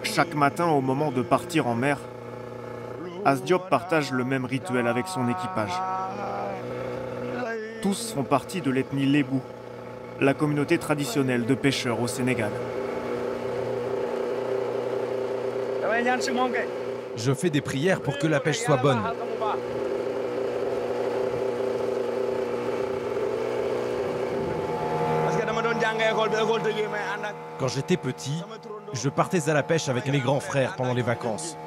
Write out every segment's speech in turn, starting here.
Chaque matin, au moment de partir en mer, Asdiop partage le même rituel avec son équipage. Tous font partie de l'ethnie Lébou, la communauté traditionnelle de pêcheurs au Sénégal. Je fais des prières pour que la pêche soit bonne. Quand j'étais petit, je partais à la pêche avec mes grands frères pendant les vacances.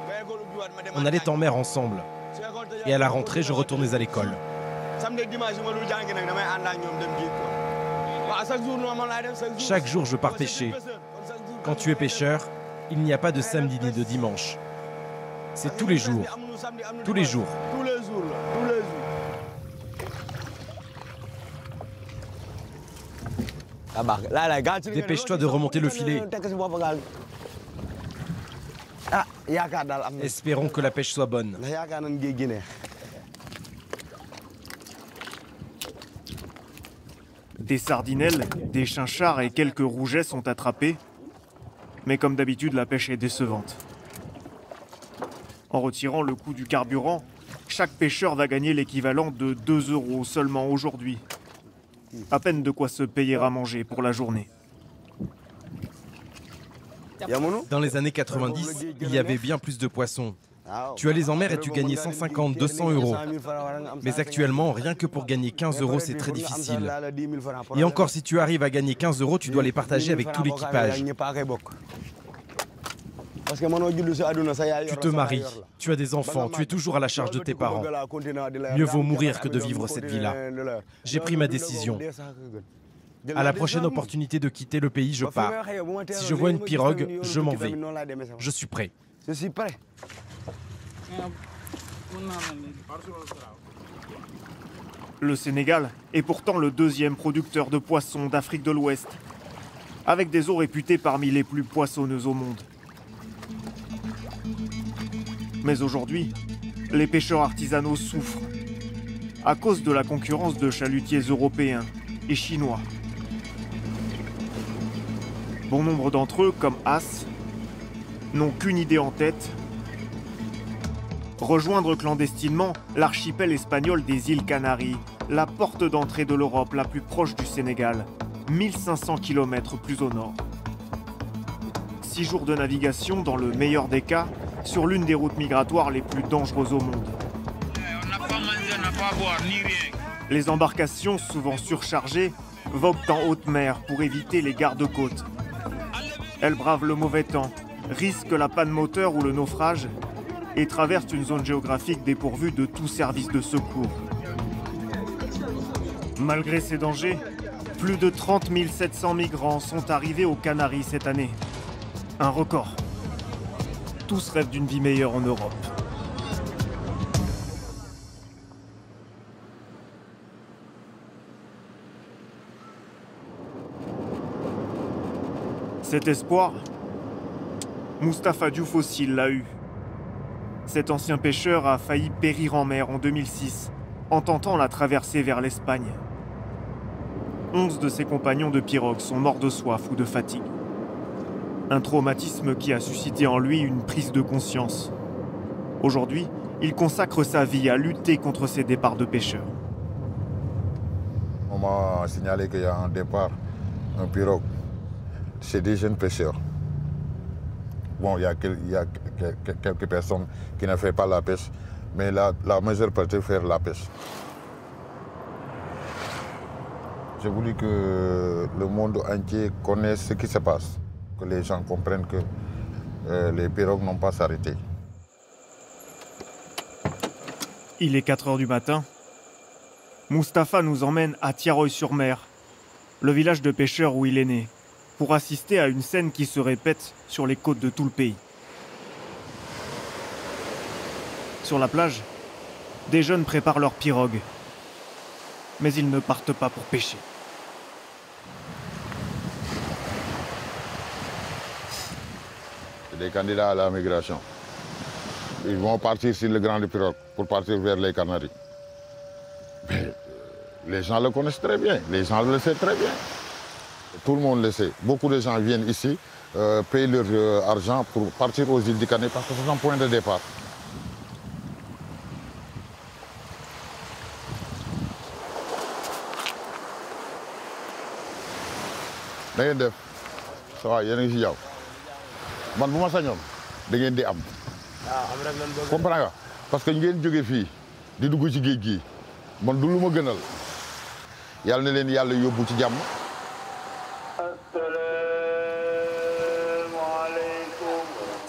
On allait en mer ensemble. Et à la rentrée, je retournais à l'école. Chaque jour, je pars pêcher. Quand tu es pêcheur, il n'y a pas de samedi ni de dimanche. C'est tous les jours. Tous les jours. Dépêche-toi de remonter le filet. Espérons que la pêche soit bonne. Des sardinelles, des chinchards et quelques rougets sont attrapés. Mais comme d'habitude, la pêche est décevante. En retirant le coût du carburant, chaque pêcheur va gagner l'équivalent de 2 € seulement aujourd'hui. À peine de quoi se payer à manger pour la journée. Dans les années 90, il y avait bien plus de poissons. Tu allais en mer et tu gagnais 150, 200 €. Mais actuellement, rien que pour gagner 15 €, c'est très difficile. Et encore, si tu arrives à gagner 15 €, tu dois les partager avec tout l'équipage. Tu te maries, tu as des enfants, tu es toujours à la charge de tes parents. Mieux vaut mourir que de vivre cette vie-là. J'ai pris ma décision. À la prochaine opportunité de quitter le pays, je pars. Si je vois une pirogue, je m'en vais. Je suis prêt. Le Sénégal est pourtant le deuxième producteur de poissons d'Afrique de l'Ouest, avec des eaux réputées parmi les plus poissonneuses au monde. Mais aujourd'hui, les pêcheurs artisanaux souffrent à cause de la concurrence de chalutiers européens et chinois. Bon nombre d'entre eux, comme As, n'ont qu'une idée en tête: rejoindre clandestinement l'archipel espagnol des îles Canaries, la porte d'entrée de l'Europe la plus proche du Sénégal, 1500 km plus au nord. 6 jours de navigation, dans le meilleur des cas, sur l'une des routes migratoires les plus dangereuses au monde. Les embarcations, souvent surchargées, voguent en haute mer pour éviter les gardes-côtes. Elles bravent le mauvais temps, risquent la panne moteur ou le naufrage et traversent une zone géographique dépourvue de tout service de secours. Malgré ces dangers, plus de 30 700 migrants sont arrivés aux Canaries cette année. Un record. Tous rêvent d'une vie meilleure en Europe. Cet espoir, Mustapha Diouf aussi l'a eu. Cet ancien pêcheur a failli périr en mer en 2006, en tentant la traversée vers l'Espagne. 11 de ses compagnons de pirogue sont morts de soif ou de fatigue. Un traumatisme qui a suscité en lui une prise de conscience. Aujourd'hui, il consacre sa vie à lutter contre ces départs de pêcheurs. On m'a signalé qu'il y a un départ, un pirogue, chez des jeunes pêcheurs. Bon, il y a quelques personnes qui ne font pas la pêche, mais la majeure partie fait la pêche. J'ai voulu que le monde entier connaisse ce qui se passe, que les gens comprennent que les pirogues n'ont pas s'arrêter. Il est 4 h du matin. Mustapha nous emmène à Tiaroy-sur-Mer, le village de pêcheurs où il est né, pour assister à une scène qui se répète sur les côtes de tout le pays. Sur la plage, des jeunes préparent leur pirogue, mais ils ne partent pas pour pêcher. Des candidats à la migration. Ils vont partir sur le grand pirogue pour partir vers les Canaries. Mais les gens le connaissent très bien, les gens le savent très bien. tout le monde le sait. Beaucoup de gens viennent ici, payent leur argent pour partir aux îles du Canet parce que c'est un point de départ. da ngeen def ça va yéen a ngi si jaww man bu ma sañoon da ngeen di am. comprends nga parce que ngeen jóge fii di dugg ci géej gi man du lu ma gënal yàlla na leen yàlla yóbbu ci jàmm.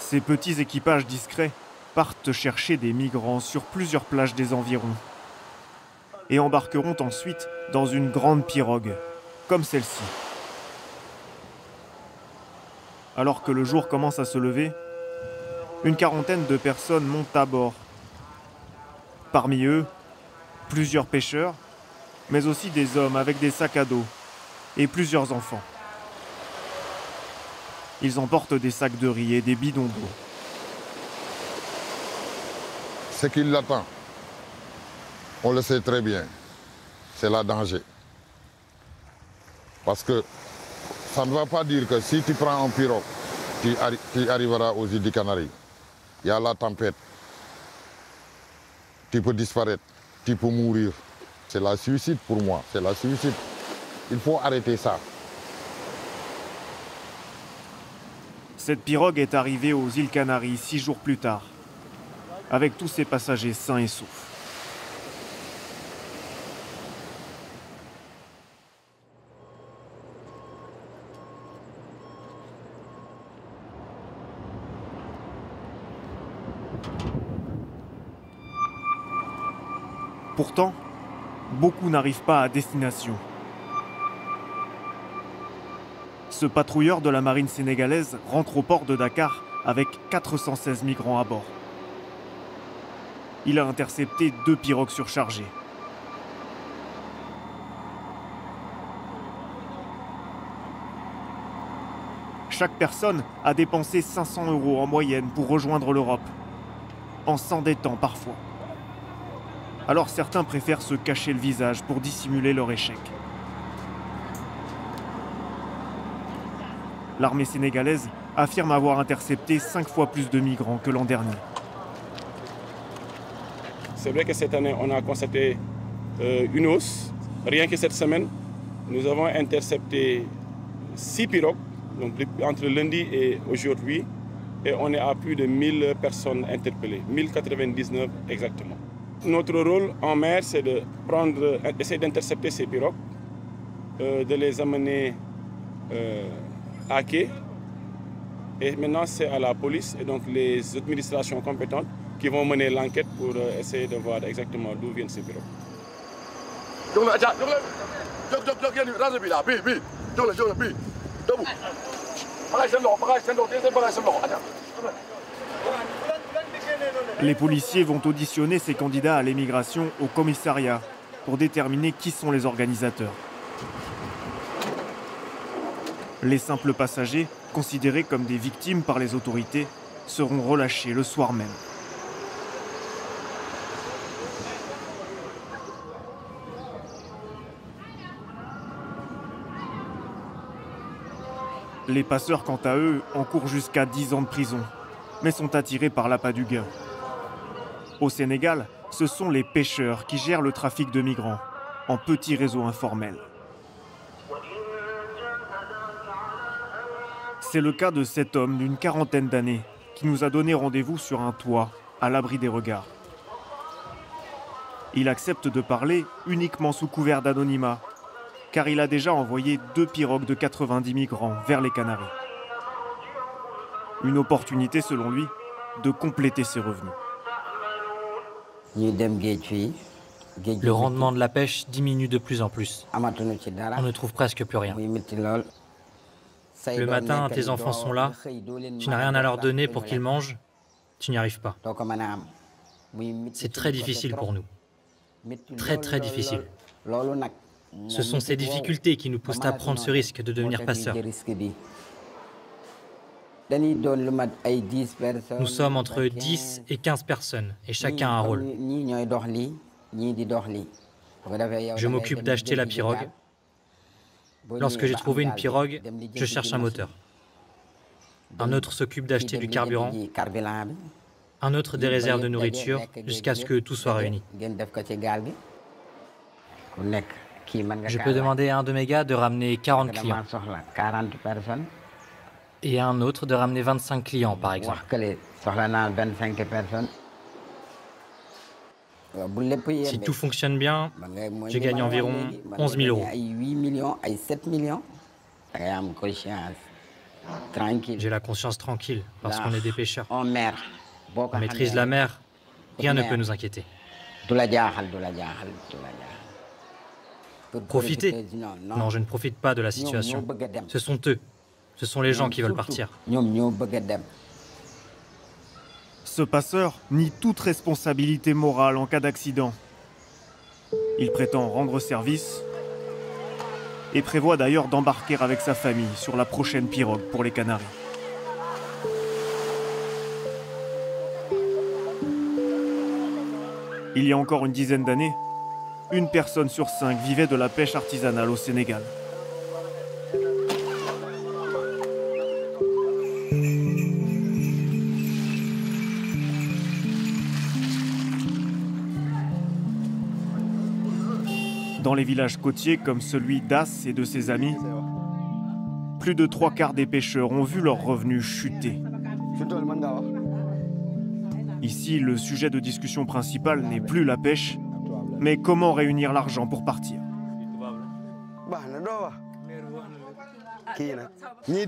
Ces petits équipages discrets partent chercher des migrants sur plusieurs plages des environs et embarqueront ensuite dans une grande pirogue, comme celle-ci. Alors que le jour commence à se lever, une quarantaine de personnes montent à bord. Parmi eux, plusieurs pêcheurs, mais aussi des hommes avec des sacs à dos et plusieurs enfants. Ils emportent des sacs de riz et des bidons d'eau. Ce qui l'attend, on le sait très bien, c'est le danger. Parce que ça ne va pas dire que si tu prends un pirogue, tu arriveras aux îles des Canaries. Il y a la tempête. Tu peux disparaître, tu peux mourir. C'est la suicide pour moi, c'est la suicide. Il faut arrêter ça. Cette pirogue est arrivée aux îles Canaries 6 jours plus tard, avec tous ses passagers sains et saufs. Pourtant, beaucoup n'arrivent pas à destination. Ce patrouilleur de la marine sénégalaise rentre au port de Dakar avec 416 migrants à bord. Il a intercepté 2 pirogues surchargées. Chaque personne a dépensé 500 € en moyenne pour rejoindre l'Europe, en s'endettant parfois. Alors certains préfèrent se cacher le visage pour dissimuler leur échec. L'armée sénégalaise affirme avoir intercepté 5 fois plus de migrants que l'an dernier. C'est vrai que cette année, on a constaté une hausse. Rien que cette semaine, nous avons intercepté 6 pirogues, donc entre lundi et aujourd'hui, et on est à plus de 1000 personnes interpellées, 1099 exactement. Notre rôle en mer, c'est de essayer d'intercepter ces pirogues, de les amener à quai. Et maintenant, c'est à la police et donc les administrations compétentes qui vont mener l'enquête pour essayer de voir exactement d'où viennent ces pirogues. Les policiers vont auditionner ces candidats à l'émigration au commissariat pour déterminer qui sont les organisateurs. Les simples passagers, considérés comme des victimes par les autorités, seront relâchés le soir même. Les passeurs, quant à eux, encourent jusqu'à 10 ans de prison, mais sont attirés par l'appât du gain. Au Sénégal, ce sont les pêcheurs qui gèrent le trafic de migrants, en petits réseaux informels. C'est le cas de cet homme d'une quarantaine d'années qui nous a donné rendez-vous sur un toit, à l'abri des regards. Il accepte de parler uniquement sous couvert d'anonymat, car il a déjà envoyé 2 pirogues de 90 migrants vers les Canaries. Une opportunité, selon lui, de compléter ses revenus. Le rendement de la pêche diminue de plus en plus. On ne trouve presque plus rien. Le matin, tes enfants sont là, tu n'as rien à leur donner pour qu'ils mangent, tu n'y arrives pas. C'est très difficile pour nous. Très, très difficile. Ce sont ces difficultés qui nous poussent à prendre ce risque de devenir passeurs. Nous sommes entre 10 et 15 personnes, et chacun a un rôle. Je m'occupe d'acheter la pirogue. Lorsque j'ai trouvé une pirogue, je cherche un moteur. Un autre s'occupe d'acheter du carburant. Un autre des réserves de nourriture jusqu'à ce que tout soit réuni. Je peux demander à un de mes gars de ramener 40 clients. Et à un autre de ramener 25 clients, par exemple. Si tout fonctionne bien, je gagne environ 11 000 €. J'ai la conscience tranquille parce qu'on est des pêcheurs. On maîtrise la mer, rien ne peut nous inquiéter. Profiter? Non, je ne profite pas de la situation. Ce sont eux, ce sont les gens qui veulent partir. Ce passeur nie toute responsabilité morale en cas d'accident. Il prétend rendre service et prévoit d'ailleurs d'embarquer avec sa famille sur la prochaine pirogue pour les Canaries. Il y a encore une dizaine d'années, une personne sur 5 vivait de la pêche artisanale au Sénégal. Dans les villages côtiers comme celui d'As et de ses amis, plus de 3/4 des pêcheurs ont vu leurs revenus chuter. Ici, le sujet de discussion principal n'est plus la pêche, mais comment réunir l'argent pour partir.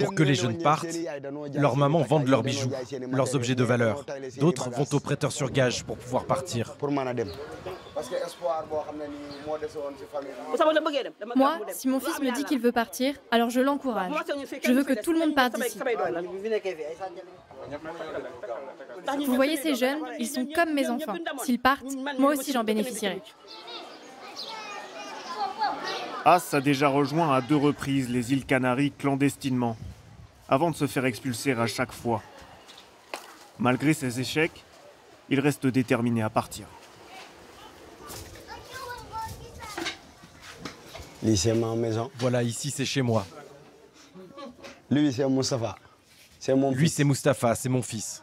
Pour que les jeunes partent, leurs mamans vendent leurs bijoux, leurs objets de valeur. D'autres vont aux prêteurs sur gage pour pouvoir partir. Moi, si mon fils me dit qu'il veut partir, alors je l'encourage. Je veux que tout le monde parte d'ici. Vous voyez ces jeunes, ils sont comme mes enfants. S'ils partent, moi aussi j'en bénéficierai. As a déjà rejoint à 2 reprises les îles Canaries clandestinement, avant de se faire expulser à chaque fois. Malgré ses échecs, il reste déterminé à partir. C'est ma maison. Voilà, ici c'est chez moi. Lui c'est Moustapha. Lui c'est Moustapha, c'est mon fils.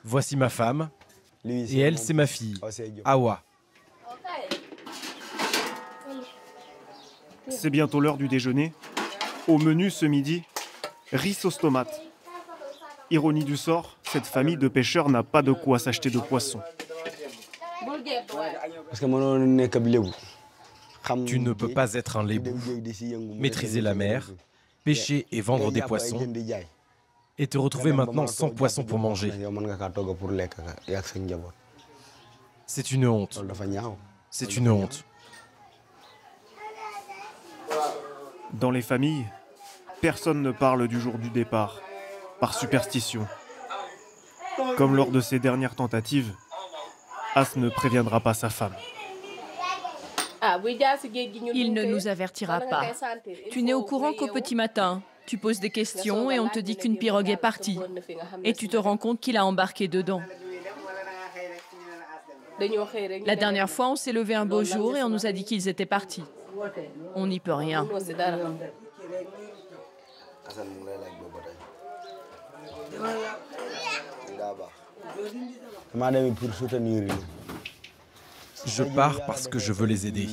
Voici ma femme. Et elle c'est ma fille, Awa. C'est bientôt l'heure du déjeuner. Au menu ce midi, riz sauce tomate. Ironie du sort, cette famille de pêcheurs n'a pas de quoi s'acheter de poisson. Tu ne peux pas être un lébou, maîtriser la mer, pêcher et vendre des poissons, et te retrouver maintenant sans poisson pour manger. C'est une honte. C'est une honte. Dans les familles, personne ne parle du jour du départ, par superstition. Comme lors de ses dernières tentatives, As ne préviendra pas sa femme. Il ne nous avertira pas. Tu n'es au courant qu'au petit matin. Tu poses des questions et on te dit qu'une pirogue est partie. Et tu te rends compte qu'il a embarqué dedans. La dernière fois, on s'est levé un beau jour et on nous a dit qu'ils étaient partis. On n'y peut rien. Je pars parce que je veux les aider.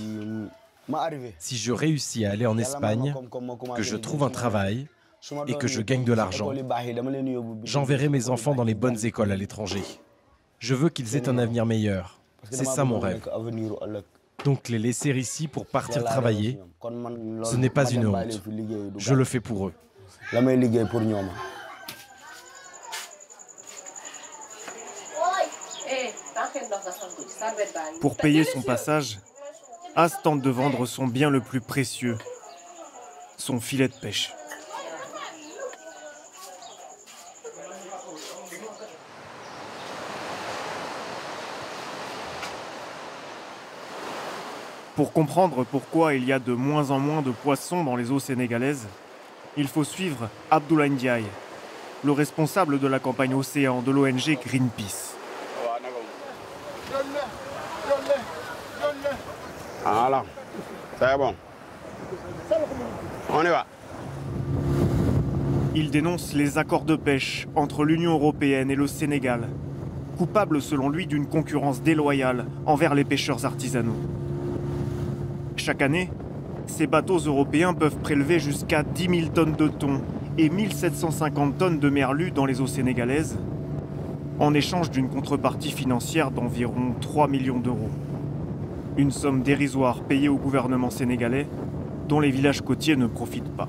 Si je réussis à aller en Espagne, que je trouve un travail et que je gagne de l'argent, j'enverrai mes enfants dans les bonnes écoles à l'étranger. Je veux qu'ils aient un avenir meilleur. C'est ça mon rêve. Donc les laisser ici pour partir travailler, ce n'est pas une honte. Je le fais pour eux. Pour payer son passage, As tente de vendre son bien le plus précieux, son filet de pêche. Pour comprendre pourquoi il y a de moins en moins de poissons dans les eaux sénégalaises, il faut suivre Abdoulaye Ndiaye, le responsable de la campagne Océan de l'ONG Greenpeace. C'est bon. On y va. Il dénonce les accords de pêche entre l'Union européenne et le Sénégal, coupable selon lui d'une concurrence déloyale envers les pêcheurs artisanaux. Chaque année, ces bateaux européens peuvent prélever jusqu'à 10 000 tonnes de thon et 1750 tonnes de merlu dans les eaux sénégalaises, en échange d'une contrepartie financière d'environ 3 millions d'euros. Une somme dérisoire payée au gouvernement sénégalais, dont les villages côtiers ne profitent pas.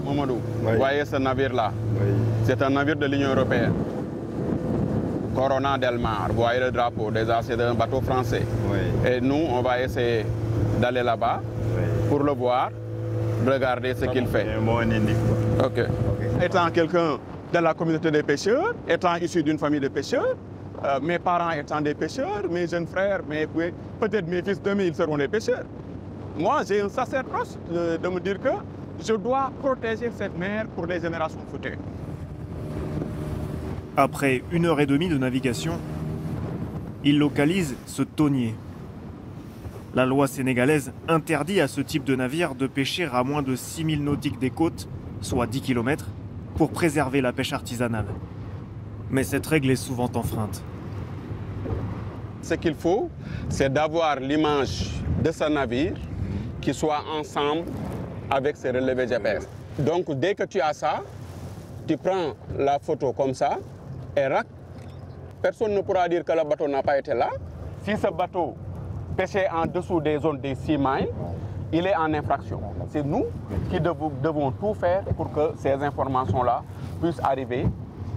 Mamadou, vous voyez ce navire-là? C'est un navire de l'Union européenne. Corona del Mar, vous voyez le drapeau, déjà c'est un bateau français. Et nous, on va essayer d'aller là-bas pour le voir, regarder ce qu'il fait. Ok. Étant quelqu'un de la communauté des pêcheurs, étant issu d'une famille de pêcheurs, mes parents étant des pêcheurs, mes jeunes frères, peut-être mes fils demain, ils seront des pêcheurs. Moi, j'ai un sacerdoce de me dire que je dois protéger cette mer pour les générations futures. Après 1h30 de navigation, il localise ce thonier. La loi sénégalaise interdit à ce type de navire de pêcher à moins de 6 000 nautiques des côtes, soit 10 km, pour préserver la pêche artisanale. Mais cette règle est souvent enfreinte. Ce qu'il faut, c'est d'avoir l'image de ce navire qui soit ensemble avec ses relevés GPS. Donc dès que tu as ça, tu prends la photo comme ça et rac. Personne ne pourra dire que le bateau n'a pas été là. Si ce bateau pêchait en dessous des zones des 6 miles, il est en infraction. C'est nous qui devons tout faire pour que ces informations-là puissent arriver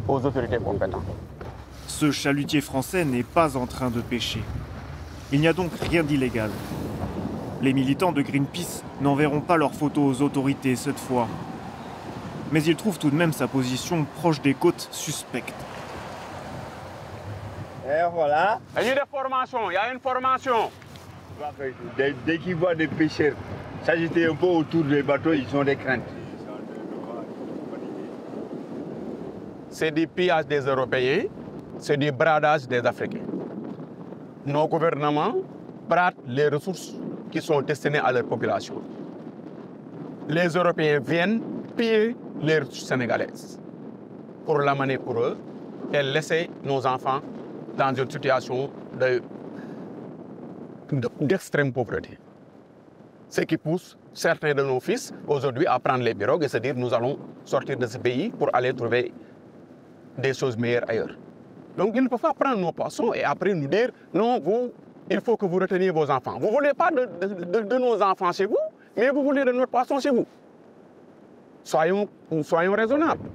aux autorités compétentes. Ce chalutier français n'est pas en train de pêcher. Il n'y a donc rien d'illégal. Les militants de Greenpeace n'enverront pas leurs photos aux autorités cette fois. Mais ils trouvent tout de même sa position proche des côtes suspecte. Et voilà. Il y a une formation, il y a une formation. Dès qu'ils voient des pêcheurs s'agiter un peu autour des bateaux, ils ont des craintes. C'est du pillage des Européens, c'est du bradage des Africains. Nos gouvernements bradent les ressources qui sont destinées à leur population. Les Européens viennent piller les ressources sénégalaises pour l'amener pour eux et laisser nos enfants dans une situation d'extrême pauvreté. Ce qui pousse certains de nos fils aujourd'hui à prendre les pirogues et se dire nous allons sortir de ce pays pour aller trouver des choses meilleures ailleurs. Donc ils ne peuvent pas prendre nos poissons et après nous dire non, vous, il faut que vous reteniez vos enfants. Vous ne voulez pas de nos enfants chez vous, mais vous voulez de notre poisson chez vous. Soyons raisonnables.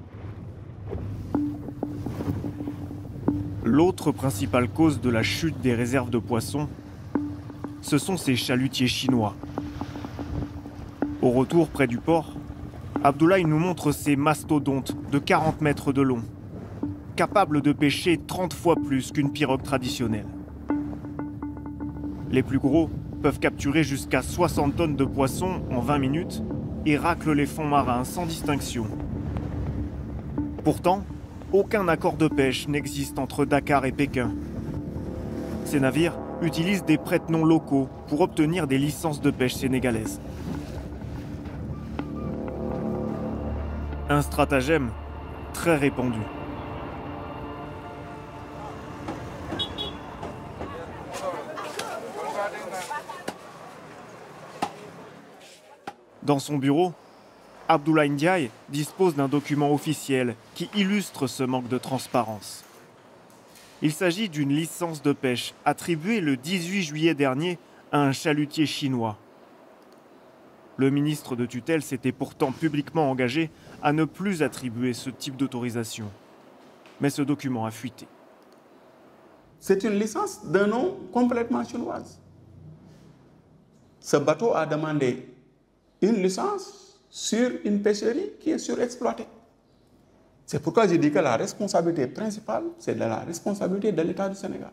L'autre principale cause de la chute des réserves de poissons, ce sont ces chalutiers chinois. Au retour près du port, Abdoulaye nous montre ces mastodontes de 40 mètres de long, capables de pêcher 30 fois plus qu'une pirogue traditionnelle. Les plus gros peuvent capturer jusqu'à 60 tonnes de poissons en 20 minutes et raclent les fonds marins sans distinction. Pourtant, aucun accord de pêche n'existe entre Dakar et Pékin. Ces navires utilisent des prête-noms locaux pour obtenir des licences de pêche sénégalaises. Un stratagème très répandu. Dans son bureau, Abdoulaye Ndiaye dispose d'un document officiel qui illustre ce manque de transparence. Il s'agit d'une licence de pêche attribuée le 18 juillet dernier à un chalutier chinois. Le ministre de tutelle s'était pourtant publiquement engagé à ne plus attribuer ce type d'autorisation. Mais ce document a fuité. C'est une licence d'un nom complètement chinoise. Ce bateau a demandé une licence sur une pêcherie qui est surexploitée. C'est pourquoi je dis que la responsabilité principale, c'est de la responsabilité de l'État du Sénégal.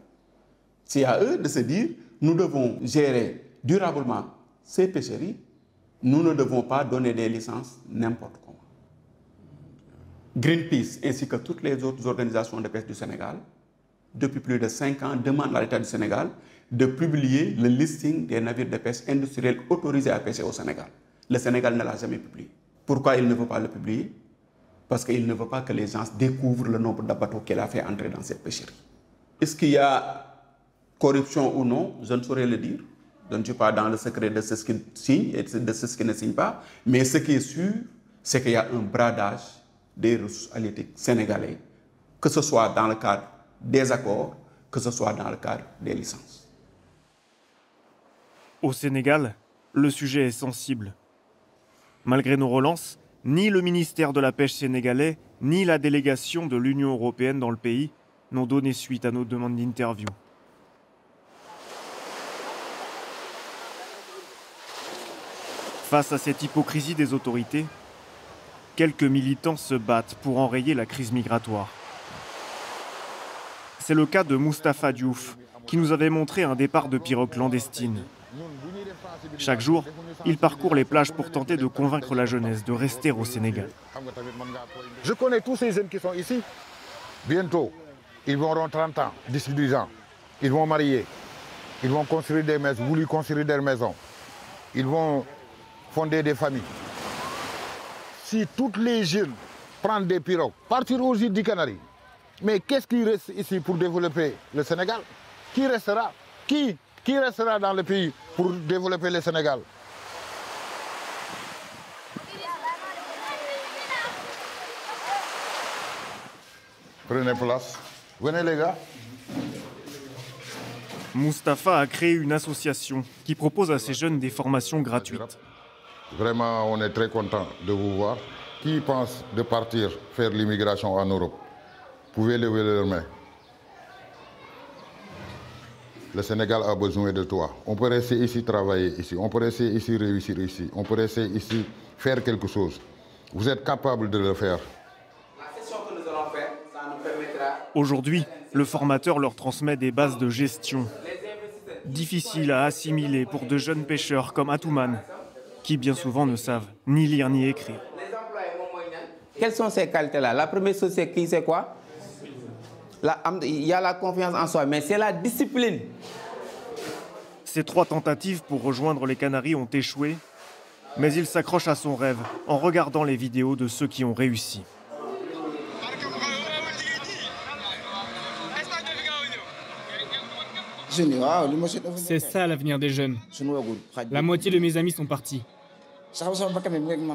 C'est à eux de se dire, nous devons gérer durablement ces pêcheries, nous ne devons pas donner des licences n'importe comment. Greenpeace ainsi que toutes les autres organisations de pêche du Sénégal, depuis plus de 5 ans, demandent à l'État du Sénégal de publier le listing des navires de pêche industriels autorisés à pêcher au Sénégal. Le Sénégal ne l'a jamais publié. Pourquoi il ne veut pas le publier? Parce qu'il ne veut pas que les gens découvrent le nombre de bateaux qu'il a fait entrer dans cette pêcherie. Est-ce qu'il y a corruption ou non? Je ne saurais le dire. Je ne suis pas dans le secret de ceux qui signent et de ceux qui ne signent pas. Mais ce qui est sûr, c'est qu'il y a un bradage des ressources halieutiques sénégalais, que ce soit dans le cadre des accords, que ce soit dans le cadre des licences. Au Sénégal, le sujet est sensible. Malgré nos relances, ni le ministère de la Pêche sénégalais, ni la délégation de l'Union européenne dans le pays n'ont donné suite à nos demandes d'interview. Face à cette hypocrisie des autorités, quelques militants se battent pour enrayer la crise migratoire. C'est le cas de Moustapha Diouf, qui nous avait montré un départ de pirogue clandestine. Chaque jour, il parcourt les plages pour tenter de convaincre la jeunesse de rester au Sénégal. Je connais tous ces jeunes qui sont ici. Bientôt, ils auront 30 ans, d'ici 10 ans. Ils vont marier. Ils vont construire des maisons, vouloir construire des maisons. Ils vont fonder des familles. Si tous les jeunes prennent des pirogues, partir aux îles du Canaries, mais qu'est-ce qui reste ici pour développer le Sénégal? Qui restera? Qui restera dans le pays pour développer le Sénégal? Prenez place. Venez les gars. Moustapha a créé une association qui propose à ces jeunes des formations gratuites. Vraiment, on est très content de vous voir. Qui pense de partir faire l'immigration en Europe? Vous pouvez lever leurs mains. Le Sénégal a besoin de toi. On peut rester ici, travailler ici. On peut rester ici, réussir ici. On peut rester ici, faire quelque chose. Vous êtes capable de le faire. La session que nous allons faire, ça nous permettra... Aujourd'hui, le formateur leur transmet des bases de gestion, difficiles à assimiler pour de jeunes pêcheurs comme Atoumane, qui bien souvent ne savent ni lire ni écrire. Quelles sont ces qualités-là? La première chose, c'est quoi? Il y a la confiance en soi, mais c'est la discipline. Ces 3 tentatives pour rejoindre les Canaries ont échoué, mais il s'accroche à son rêve en regardant les vidéos de ceux qui ont réussi. C'est ça l'avenir des jeunes. La moitié de mes amis sont partis.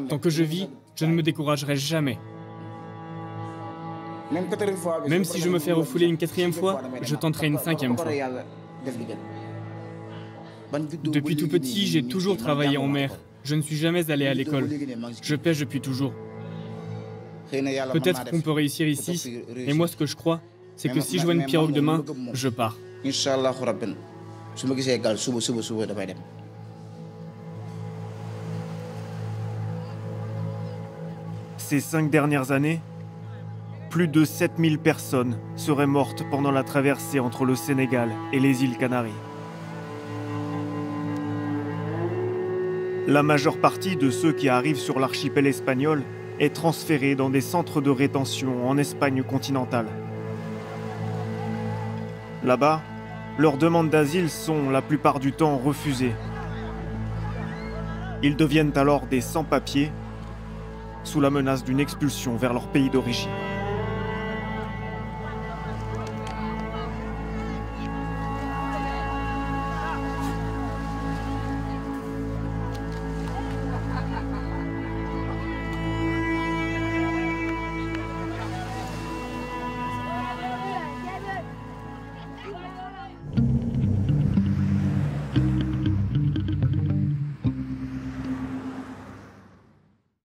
Tant que je vis, je ne me découragerai jamais. Même si je me fais refouler une 4e fois, je tenterai une 5e fois. Depuis tout petit, j'ai toujours travaillé en mer. Je ne suis jamais allé à l'école. Je pêche depuis toujours. Peut-être qu'on peut réussir ici, mais moi ce que je crois, c'est que si je vois une pirogue demain, je pars. Ces 5 dernières années, plus de 7000 personnes seraient mortes pendant la traversée entre le Sénégal et les îles Canaries. La majeure partie de ceux qui arrivent sur l'archipel espagnol est transférée dans des centres de rétention en Espagne continentale. Là-bas, leurs demandes d'asile sont la plupart du temps refusées. Ils deviennent alors des sans-papiers, sous la menace d'une expulsion vers leur pays d'origine.